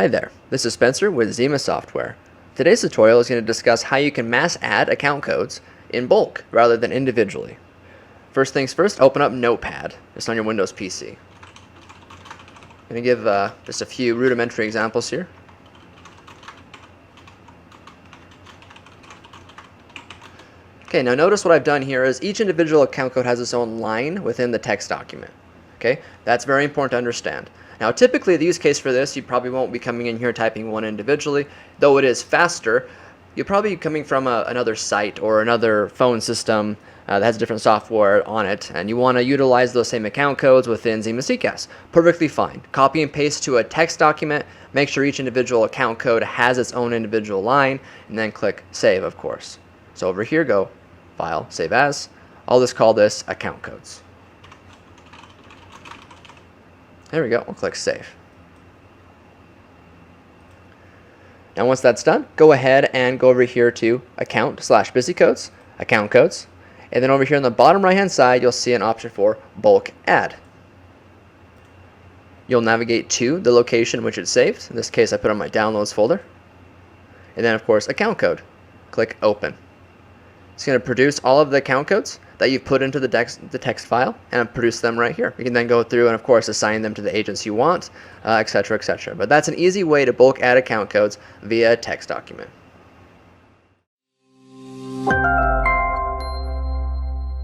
Hi there, this is Spencer with Xima Software. Today's tutorial is going to discuss how you can mass add account codes in bulk rather than individually. First things first, open up Notepad. It's on your Windows PC. I'm going to give just a few rudimentary examples here. Okay, now notice what I've done here is each individual account code has its own line within the text document. Okay, that's very important to understand. Now typically the use case for this, you probably won't be coming in here typing one individually, though it is faster. You'll probably be coming from another site or another phone system that has different software on it, and you want to utilize those same account codes within Xima CCaaS. Perfectly fine. Copy and paste to a text document, make sure each individual account code has its own individual line, and then click Save, of course. So over here, go File, Save As. I'll just call this account codes. There we go, we'll click Save. Now once that's done, go ahead and go over here to Account/BusyCodes, Account Codes, and then over here on the bottom right hand side, you'll see an option for Bulk Add. You'll navigate to the location which it's saved. In this case, I put it on my Downloads folder. And then of course, Account Code. Click Open. It's going to produce all of the account codes that you've put into the text file and produce them right here. You can then go through and of course assign them to the agents you want, etc., etc. But that's an easy way to bulk add account codes via a text document.